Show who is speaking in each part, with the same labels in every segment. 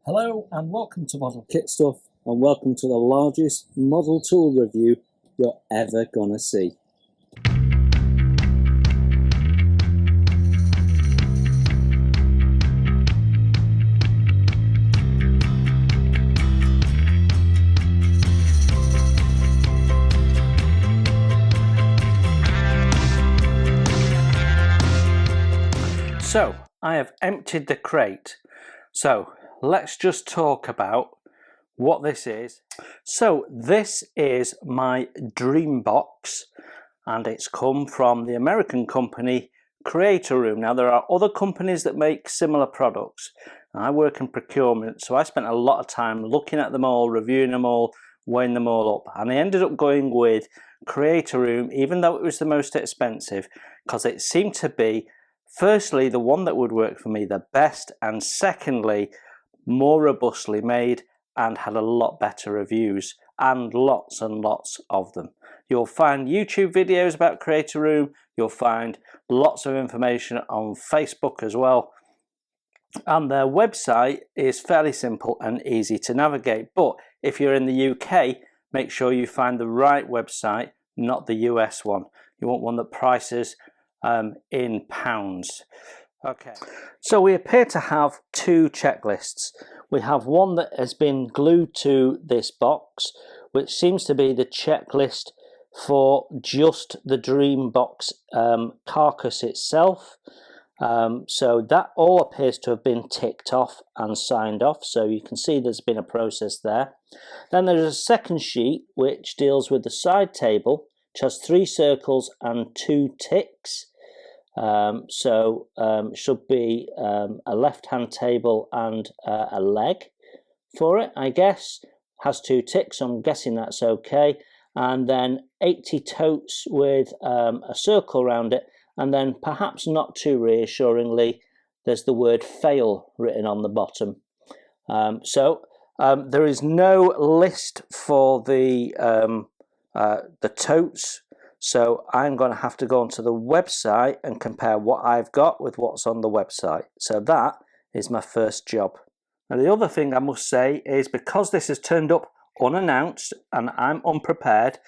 Speaker 1: Hello and welcome to Model Kit Stuff, and welcome to the largest model tool review you're ever gonna see. So I have emptied the crate. So let's just talk about what this is. So this is my dream box, and it's come from the American company Creator Room. Now there are other companies that make similar products. I work in procurement, so I spent a lot of time looking at them all, reviewing them all, weighing them all up, and I ended up going with Creator Room, even though it was the most expensive, because it seemed to be, firstly, the one that would work for me the best, and secondly, more robustly made and had a lot better reviews, and lots of them. You'll find YouTube videos about Creator Room, you'll find lots of information on Facebook as well, and their website is fairly simple and easy to navigate. But if you're in the UK, make sure you find the right website, not the US one. You want one that prices in pounds. Okay, so we appear to have two checklists. We have one that has been glued to this box, which seems to be the checklist for just the Dream Box carcass itself. So that all appears to have been ticked off and signed off, so you can see there's been a process there. Then there's a second sheet which deals with the side table, which has 3 circles and 2 ticks. Should be a left-hand table and a leg for it, I guess. Has 2 ticks, so I'm guessing that's okay. And then 80 totes with a circle around it, and then perhaps not too reassuringly, there's the word fail written on the bottom. There is no list for the totes. So I'm going to have to go onto the website and compare what I've got with what's on the website. So that is my first job. Now the other thing I must say is, because this has turned up unannounced and I'm unprepared,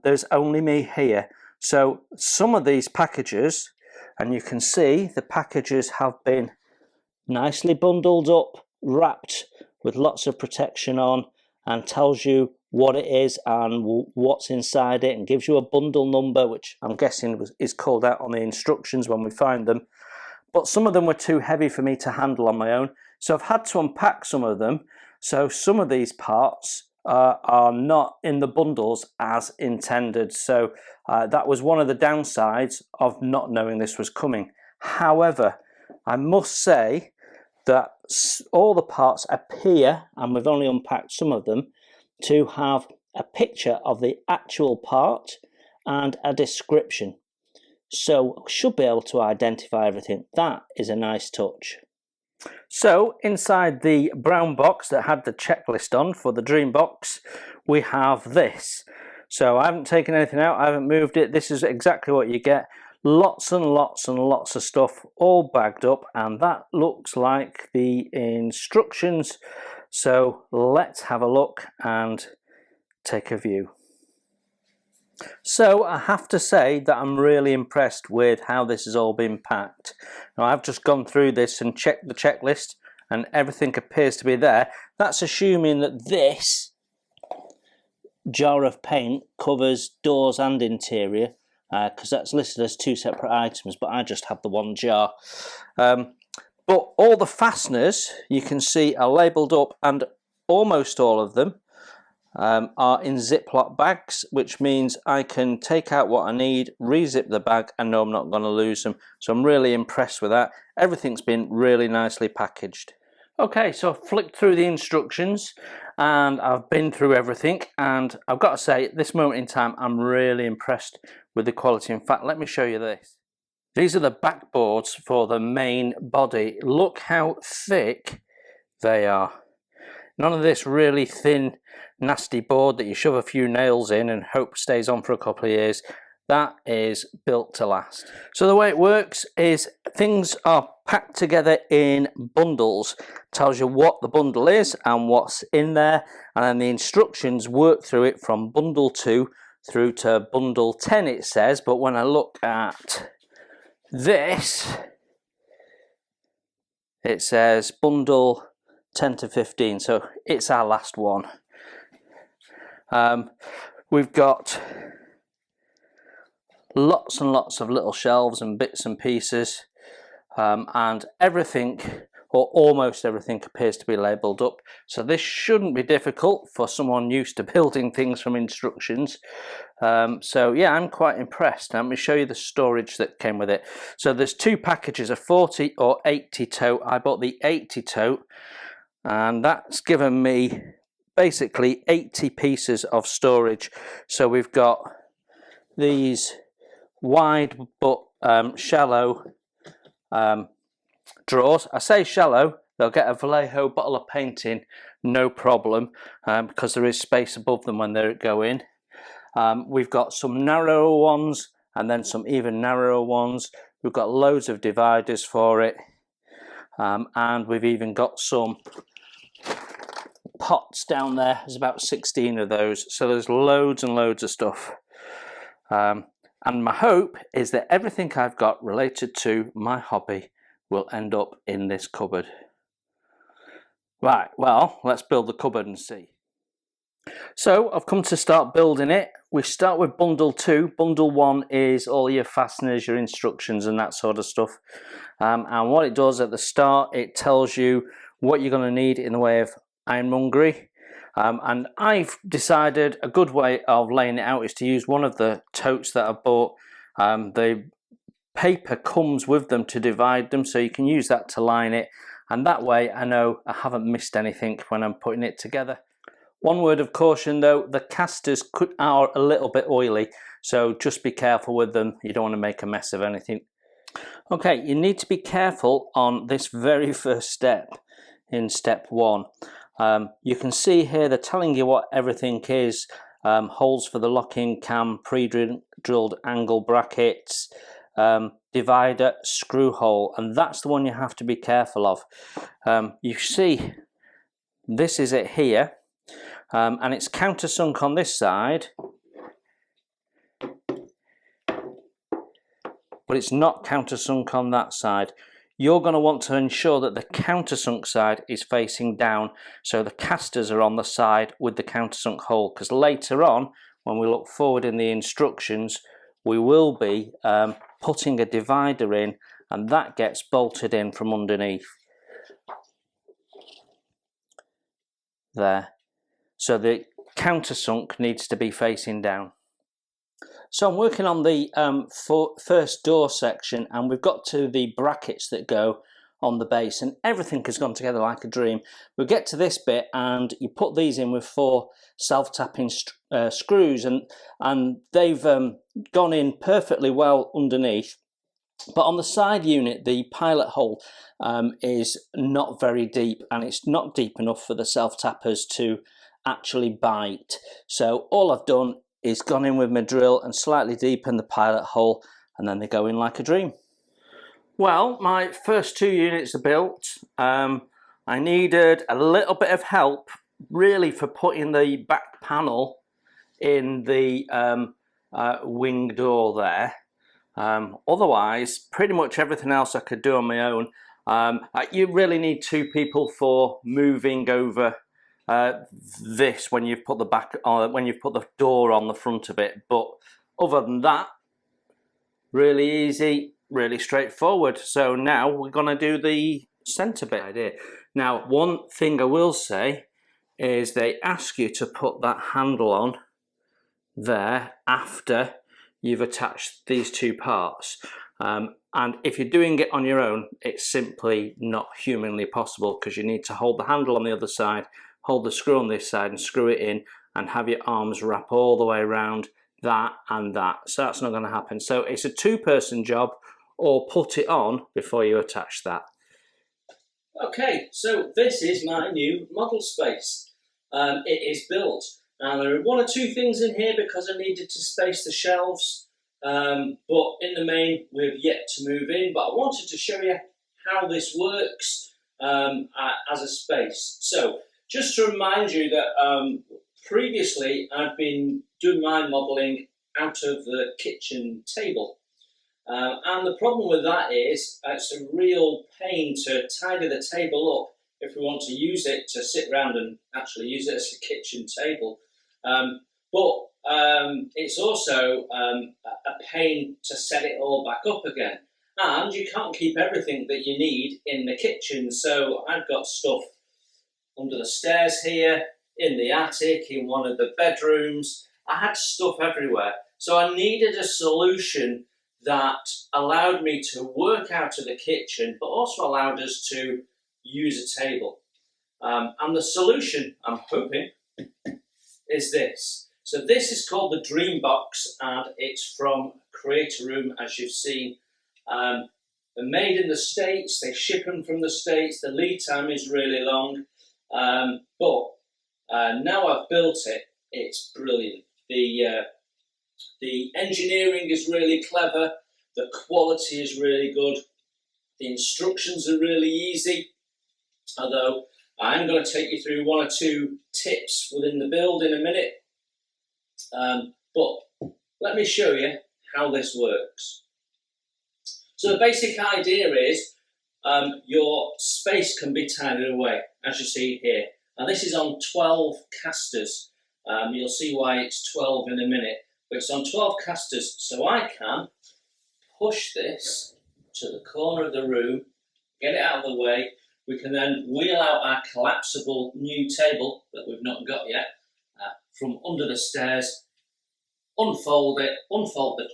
Speaker 1: there's only me here. So some of these packages, and you can see the packages have been nicely bundled up, wrapped with lots of protection on, and tells you what it is and what's inside it, and gives you a bundle number, which I'm guessing is called out on the instructions when we find them. But some of them were too heavy for me to handle on my own, so I've had to unpack some of them. So some of these parts are not in the bundles as intended. So that was one of the downsides of not knowing this was coming. However, I must say that all the parts appear, and we've only unpacked some of them, to have a picture of the actual part and a description. So should be able to identify everything. That is a nice touch. So inside the brown box that had the checklist on for the Dream Box, we have this. So I haven't taken anything out, I haven't moved it. This is exactly what you get. Lots and lots and lots of stuff all bagged up, and that looks like the instructions. So let's have a look and take a view. So I have to say that I'm really impressed with how this has all been packed. Now I've just gone through this and checked the checklist, and everything appears to be there. That's assuming that this jar of paint covers doors and interior, because that's listed as 2 separate items, but I just have the one jar. But all the fasteners, you can see, are labelled up, and almost all of them are in Ziploc bags, which means I can take out what I need, re-zip the bag, and know I'm not going to lose them. So I'm really impressed with that. Everything's been really nicely packaged. Okay, so I've flicked through the instructions and I've been through everything, and I've got to say, at this moment in time, I'm really impressed with the quality. In fact, let me show you this. These are the backboards for the main body. Look how thick they are. None of this really thin, nasty board that you shove a few nails in and hope stays on for a couple of years. That is built to last. So the way it works is things are packed together in bundles. Tells you what the bundle is and what's in there, and then the instructions work through it from bundle 2 through to bundle 10 it says, but when I look at this it says bundle 10 to 15, so it's our last one. We've got lots and lots of little shelves and bits and pieces, and everything, or almost everything, appears to be labelled up, so this shouldn't be difficult for someone used to building things from instructions. So yeah, I'm quite impressed. Let me show you the storage that came with it. So there's two packages, a 40 or 80 tote. I bought the 80 tote, and that's given me basically 80 pieces of storage. So we've got these wide but shallow drawers. I say shallow, they'll get a Vallejo bottle of paint in, no problem, because there is space above them when they go in. We've got some narrower ones and then some even narrower ones. We've got loads of dividers for it, and we've even got some pots down there. There's about 16 of those, so there's loads and loads of stuff. And my hope is that everything I've got related to my hobby will end up in this cupboard. Right, well, let's build the cupboard and see. So I've come to start building it. We start with bundle 2. Bundle 1 is all your fasteners, your instructions and that sort of stuff. And what it does at the start, it tells you what you're going to need in the way of ironmongery. And I've decided a good way of laying it out is to use one of the totes that I bought. The paper comes with them to divide them, so you can use that to line it, and that way I know I haven't missed anything when I'm putting it together. One word of caution though, the casters are a little bit oily, so just be careful with them. You don't want to make a mess of anything. Okay, you need to be careful on this very first step, in step 1. You can see here they're telling you what everything is. Holes for the locking cam, pre-drilled angle brackets, divider, screw hole, and that's the one you have to be careful of. You see this is it here, and it's countersunk on this side, but it's not countersunk on that side. You're going to want to ensure that the countersunk side is facing down, so the casters are on the side with the countersunk hole, because later on when we look forward in the instructions we will be putting a divider in, and that gets bolted in from underneath there, so the countersunk needs to be facing down. So I'm working on the first door section, and we've got to the brackets that go on the base, and everything has gone together like a dream. We'll get to this bit and you put these in with 4 self-tapping screws, and they've gone in perfectly well underneath. But on the side unit, the pilot hole is not very deep, and it's not deep enough for the self-tappers to actually bite. So all I've done is gone in with my drill and slightly deepened the pilot hole, and then they go in like a dream. Well, my first 2 units are built. I needed a little bit of help really for putting the back panel in the wing door there. Otherwise, pretty much everything else I could do on my own. You really need 2 people for moving over this when you've put the door on the front of it. But other than that, really easy, really straightforward. So now we're going to do the centre bit idea. Now, one thing I will say is they ask you to put that handle on there after you've attached these 2 parts, and if you're doing it on your own, it's simply not humanly possible, because you need to hold the handle on the other side, hold the screw on this side and screw it in, and have your arms wrap all the way around that and that. So that's not going to happen. So it's a 2-person job, or put it on before you attach that. Okay, so this is my new model space. It is built. Now there are 1 or 2 things in here because I needed to space the shelves but in the main we've yet to move in. But I wanted to show you how this works as a space. So just to remind you that previously I've been doing my modelling out of the kitchen table. And the problem with that is it's a real pain to tidy the table up if we want to use it to sit around and actually use it as a kitchen table. But it's also a pain to set it all back up again. And you can't keep everything that you need in the kitchen. So I've got stuff under the stairs here, in the attic, in one of the bedrooms. I had stuff everywhere. So I needed a solution that allowed me to work out of the kitchen, but also allowed us to use a table. And the solution, I'm hoping, is this. So this is called the Dream Box, and it's from Creator Room, as you've seen. They're made in the States, they ship them from the States, the lead time is really long, but now I've built it, it's brilliant. The engineering is really clever, the quality is really good, the instructions are really easy, although I'm going to take you through one or two tips within the build in a minute, but let me show you how this works. So the basic idea is your space can be tidied away, as you see here. Now this is on 12 casters. You'll see why it's 12 in a minute, but it's on 12 casters, so I can push this to the corner of the room, get it out of the way. We can then wheel out our collapsible new table that we've not got yet from under the stairs, unfold it, unfold the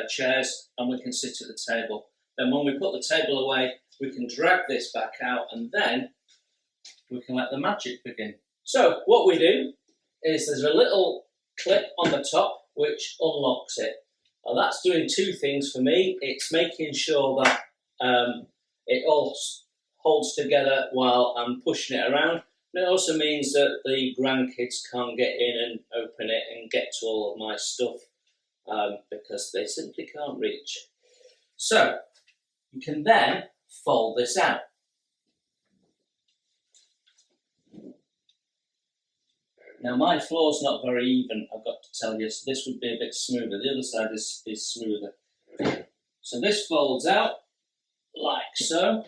Speaker 1: chairs, and we can sit at the table. Then when we put the table away, we can drag this back out, and then we can let the magic begin. So what we do is there's a little clip on the top which unlocks it. Now that's doing two things for me. It's making sure that it all holds together while I'm pushing it around. And it also means that the grandkids can't get in and open it and get to all of my stuff because they simply can't reach. So you can then fold this out. Now my floor's not very even, I've got to tell you, so this would be a bit smoother. The other side is smoother. So this folds out like so.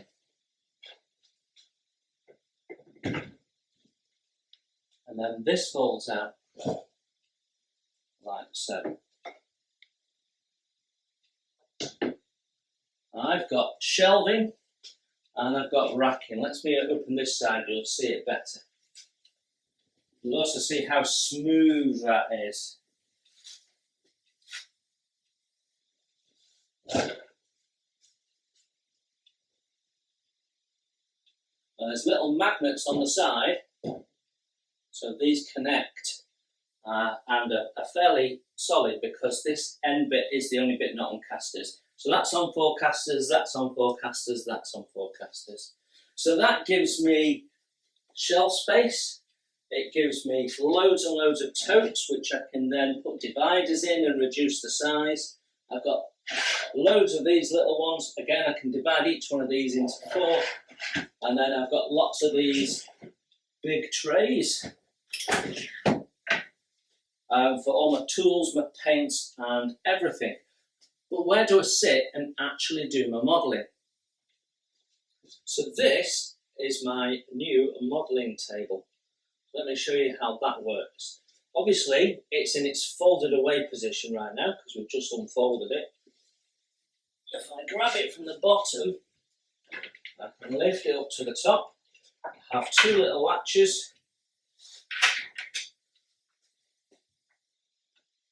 Speaker 1: And then this folds out like so. I've got shelving and I've got racking. Let me open this side, you'll see it better. You'll also see how smooth that is. And there's little magnets on the side, so these connect and are fairly solid because this end bit is the only bit not on casters. So that's on 4 casters, that's on 4 casters, that's on 4 casters. So that gives me shelf space. It gives me loads and loads of totes, which I can then put dividers in and reduce the size. I've got loads of these little ones. Again, I can divide each one of these into 4. And then I've got lots of these big trays for all my tools, my paints and everything. But where do I sit and actually do my modelling? So this is my new modelling table. Let me show you how that works. Obviously, it's in its folded away position right now because we've just unfolded it. If I grab it from the bottom, I can lift it up to the top. I have 2 little latches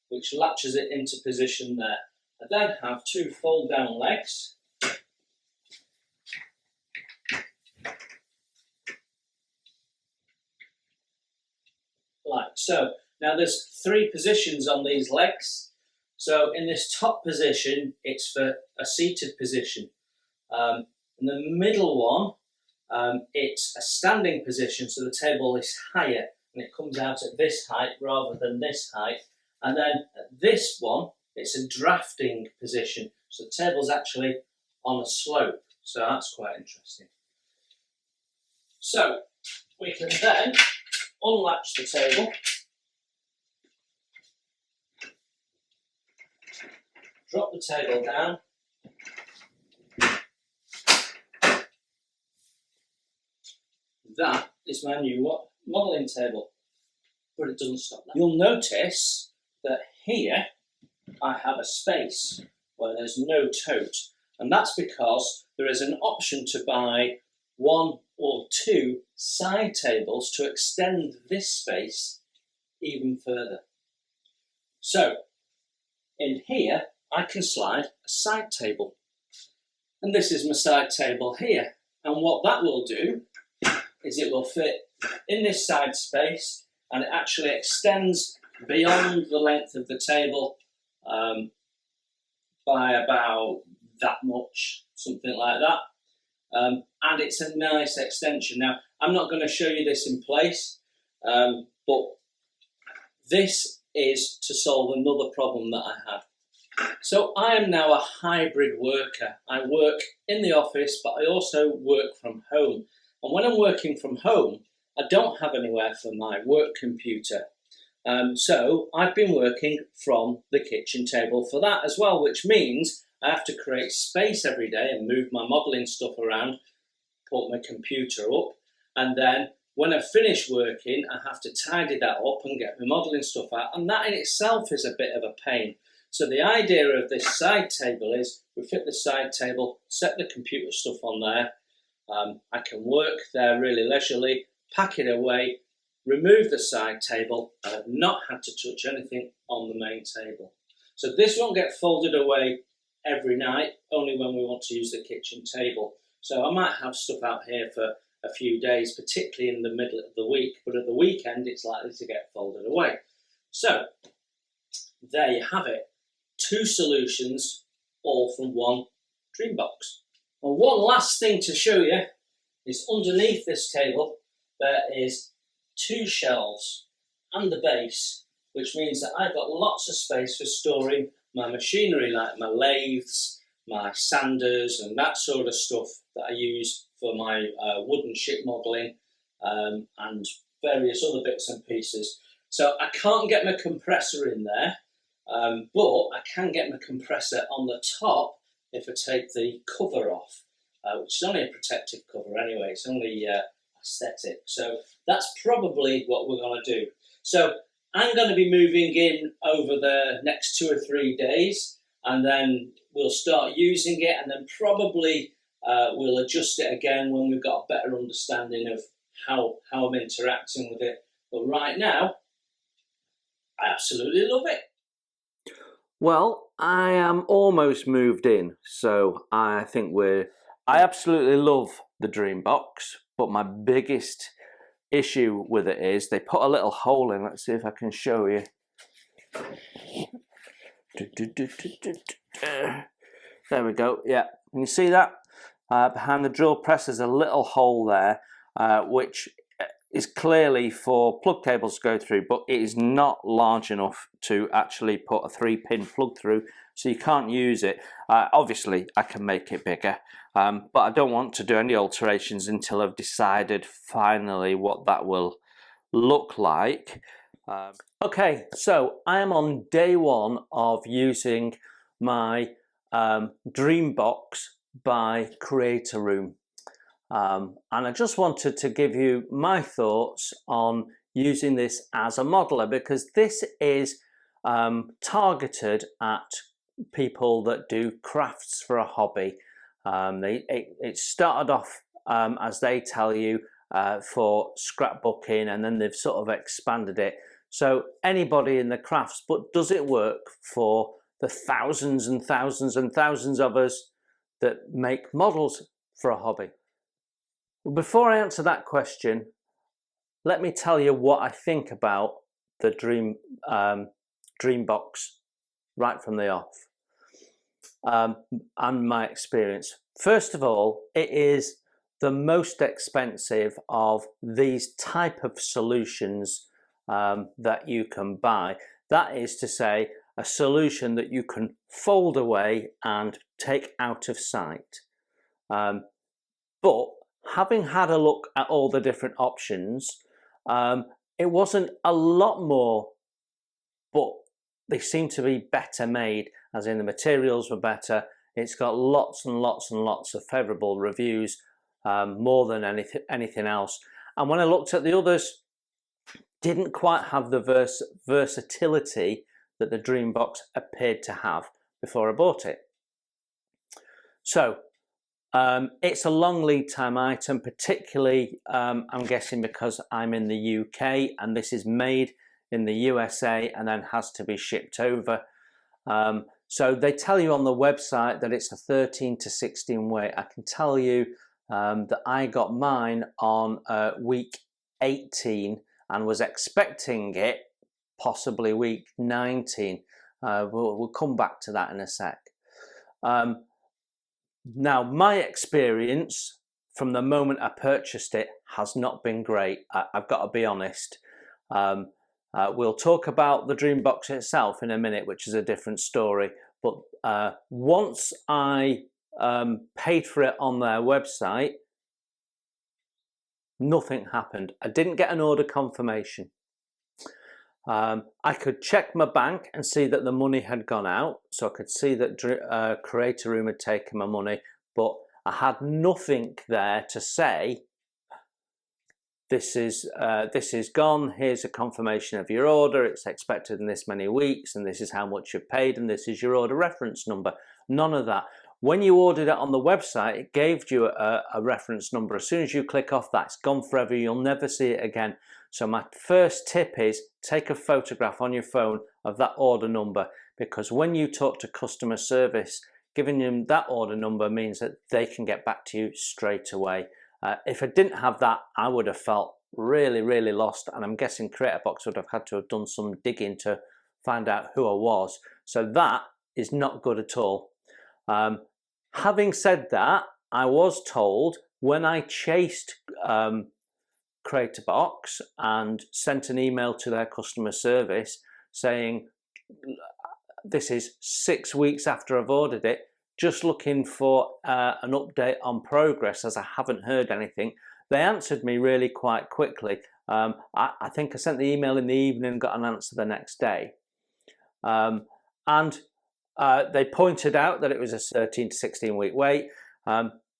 Speaker 1: which latches it into position there. I then have 2 fold down legs. Like so. Now there's 3 positions on these legs. So in this top position, it's for a seated position. In the middle one, it's a standing position, so the table is higher and it comes out at this height rather than this height. And then this one it's a drafting position, so the table's actually on a slope, so that's quite interesting. So we can then unlatch the table, drop the table down, that is my new modelling table, but it doesn't stop there. You'll notice that here I have a space where there's no tote, and that's because there is an option to buy 1 or 2 side tables to extend this space even further. So in here I can slide a side table, and this is my side table here, and what that will do is it will fit in this side space, and it actually extends beyond the length of the table by about that much, something like that. And it's a nice extension. Now, I'm not going to show you this in place, but this is to solve another problem that I had. So I am now a hybrid worker. I work in the office, but I also work from home. And when I'm working from home, I don't have anywhere for my work computer. So I've been working from the kitchen table for that as well, which means I have to create space every day and move my modelling stuff around, put my computer up, and then when I finish working, I have to tidy that up and get my modelling stuff out, and that in itself is a bit of a pain. So the idea of this side table is we fit the side table, set the computer stuff on there, I can work there really leisurely, pack it away, remove the side table, and I've not had to touch anything on the main table. So this won't get folded away every night, only when we want to use the kitchen table. So I might have stuff out here for a few days, particularly in the middle of the week, but at the weekend it's likely to get folded away. So there you have it, 2 solutions, all from one dream box. And one last thing to show you is underneath this table there is 2 shelves and the base, which means that I've got lots of space for storing my machinery, like my lathes, my sanders and that sort of stuff that I use for my wooden ship modelling and various other bits and pieces. So I can't get my compressor in there, but I can get my compressor on the top if I take the cover off, which is only a protective cover anyway, it's only aesthetic. So that's probably what we're going to do. So I'm going to be moving in over the next 2 or 3 days, and then we'll start using it, and then probably we'll adjust it again when we've got a better understanding of how I'm interacting with it. But right now, I absolutely love it. Well, I am almost moved in, so I think I absolutely love the Dream Box, but my biggest issue with it is they put a little hole in. Let's see if I can show you. There we go. Yeah, can you see that? Behind the drill press there's a little hole there, which is clearly for plug cables to go through, but it is not large enough to actually put a 3-pin plug through, so you can't use it. Obviously I can make it bigger, but I don't want to do any alterations until I've decided finally what that will look like. Okay, so I am on day 1 of using my Dream Box by Creator Room. And I just wanted to give you my thoughts on using this as a modeler, because this is targeted at people that do crafts for a hobby. It started off, as they tell you, for scrapbooking, and then they've sort of expanded it. So anybody in the crafts, but does it work for the thousands and thousands and thousands of us that make models for a hobby? Before I answer that question, let me tell you what I think about the Dream Box right from the off, and my experience. First of all, it is the most expensive of these type of solutions that you can buy. That is to say, a solution that you can fold away and take out of sight. But having had a look at all the different options, it wasn't a lot more, but they seem to be better made, as in the materials were better. It's got lots and lots and lots of favourable reviews, more than anything else. And when I looked at the others, didn't quite have the versatility that the Dreambox appeared to have before I bought it. So it's a long lead time item, particularly I'm guessing because I'm in the UK and this is made in the USA and then has to be shipped over. So they tell you on the website that it's a 13 to 16 weight. I can tell you that I got mine on week 18 and was expecting it possibly week 19. We'll come back to that in a sec. Now, my experience from the moment I purchased it has not been great. I've got to be honest. We'll talk about the Dreambox itself in a minute, which is a different story. But once I paid for it on their website, nothing happened. I didn't get an order confirmation. I could check my bank and see that the money had gone out, so I could see that Creator Room had taken my money, but I had nothing there to say, this is gone, here's a confirmation of your order, it's expected in this many weeks, and this is how much you've paid, and this is your order reference number. None of that. When you ordered it on the website, it gave you a reference number. As soon as you click off that, it's gone forever. You'll never see it again. So my first tip is take a photograph on your phone of that order number, because when you talk to customer service, giving them that order number means that they can get back to you straight away. If I didn't have that, I would have felt really, really lost, and I'm guessing CreatorBox would have had to have done some digging to find out who I was. So that is not good at all. Having said that, I was told when I chased CreatorBox and sent an email to their customer service saying, this is 6 weeks after I've ordered it, just looking for an update on progress as I haven't heard anything. They answered me really quite quickly. I think I sent the email in the evening and got an answer the next day. They pointed out that it was a 13 to 16 week wait.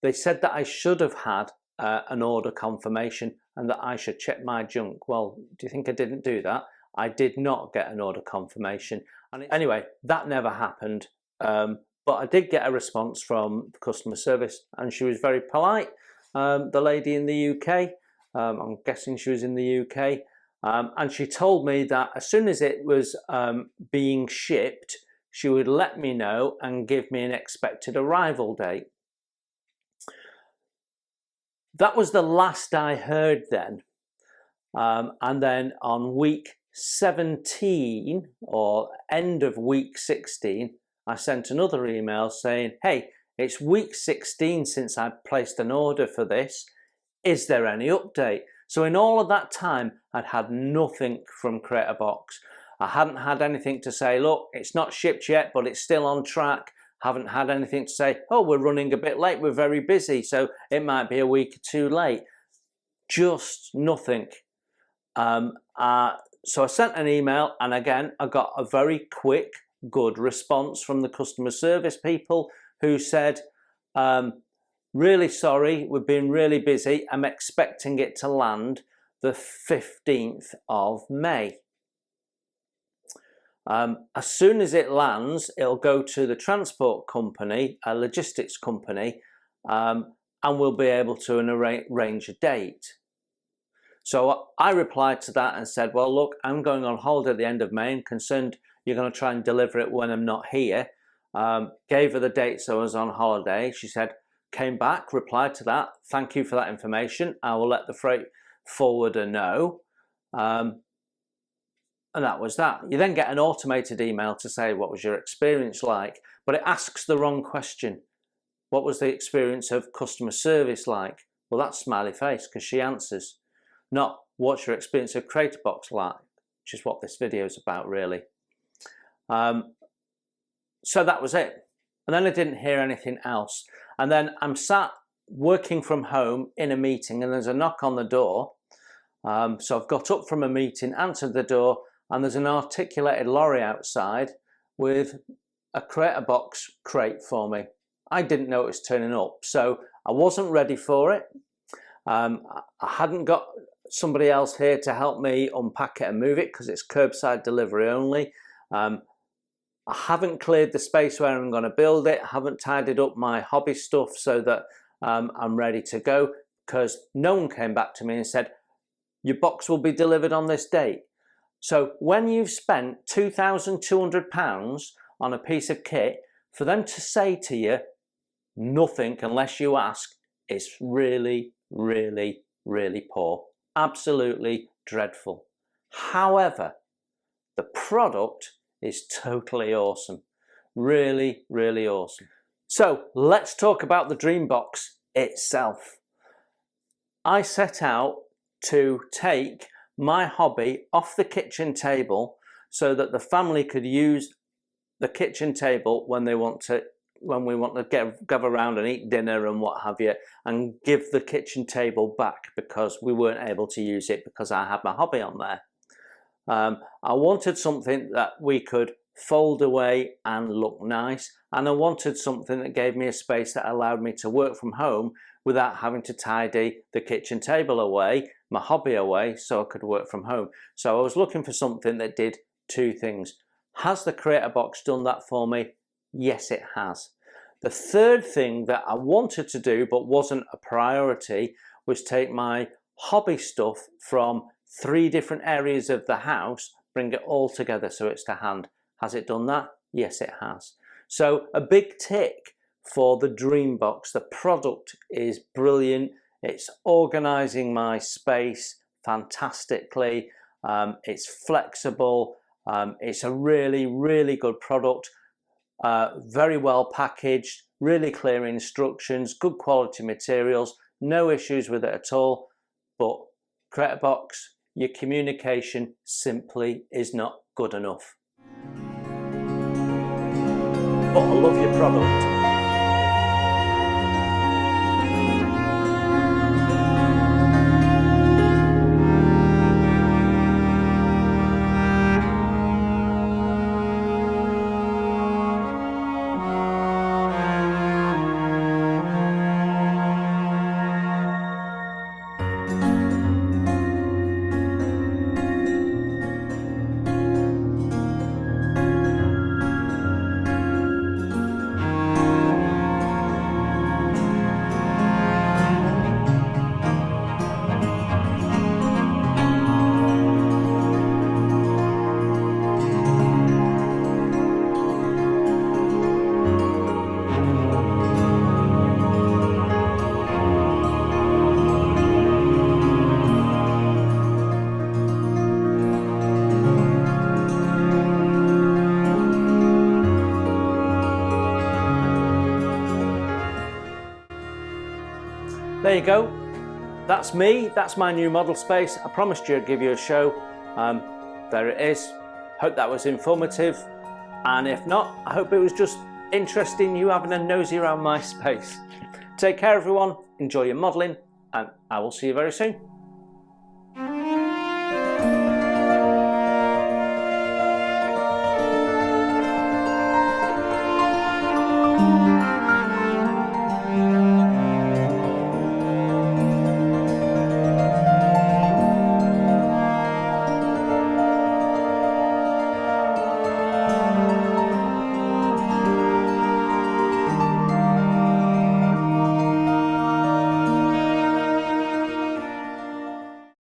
Speaker 1: They said that I should have had an order confirmation and that I should check my junk. Well, do you think I didn't do that? I did not get an order confirmation. And anyway, that never happened. But I did get a response from the customer service, and she was very polite. The lady in the UK, I'm guessing she was in the UK, and she told me that as soon as it was being shipped, she would let me know and give me an expected arrival date. That was the last I heard then. And then on week 17 or end of week 16, I sent another email saying, hey, it's week 16 since I placed an order for this. Is there any update? So in all of that time, I'd had nothing from CreatorBox. I hadn't had anything to say, look, it's not shipped yet, but it's still on track. Haven't had anything to say, oh, we're running a bit late, we're very busy, so it might be a week or two late. Just nothing. So I sent an email, and again, I got a very quick, good response from the customer service people who said, really sorry, we've been really busy. I'm expecting it to land the 15th of May. As soon as it lands, it'll go to the transport company, a logistics company, and we'll be able to arrange a date. So I replied to that and said, well, look, I'm going on holiday at the end of May. I'm concerned you're going to try and deliver it when I'm not here. Gave her the dates I was on holiday. She said, came back, replied to that. Thank you for that information. I will let the freight forwarder know. And that was that. You then get an automated email to say, what was your experience like? But it asks the wrong question. What was the experience of customer service like? Well, that's smiley face, because she answers. Not, what's your experience of CreatorBox like? Which is what this video is about, really. So that was it. And then I didn't hear anything else. And then I'm sat working from home in a meeting, and there's a knock on the door. So I've got up from a meeting, answered the door, and there's an articulated lorry outside with a Creator Box crate for me. I didn't know it was turning up, so I wasn't ready for it. I hadn't got somebody else here to help me unpack it and move it because it's curbside delivery only. I haven't cleared the space where I'm going to build it. I haven't tidied up my hobby stuff so that I'm ready to go, because no one came back to me and said, your box will be delivered on this date. So when you've spent £2,200 on a piece of kit, for them to say to you nothing unless you ask, is really, really, really poor. Absolutely dreadful. However, the product is totally awesome. Really, really awesome. So let's talk about the Dream Box itself. I set out to take my hobby off the kitchen table so that the family could use the kitchen table when we want to gather around and eat dinner and what have you, and give the kitchen table back because we weren't able to use it because I had my hobby on there. I wanted something that we could fold away and look nice, and I wanted something that gave me a space that allowed me to work from home without having to tidy the kitchen table away, my hobby away, so I could work from home. So I was looking for something that did two things. Has the Creator Box done that for me? Yes, it has. The third thing that I wanted to do but wasn't a priority was take my hobby stuff from 3 different areas of the house, bring it all together so it's to hand. Has it done that? Yes, it has. So a big tick for the Dream Box. The product is brilliant. It's organizing my space fantastically. It's flexible. It's a really, really good product. Very well packaged, really clear instructions, good quality materials, no issues with it at all. But Creator Box, your communication simply is not good enough. But I love your product. There you go. That's me. That's my new model space. I promised you I'd give you a show. There it is. Hope that was informative. And if not, I hope it was just interesting you having a nosy around my space. Take care, everyone. Enjoy your modelling, and I will see you very soon.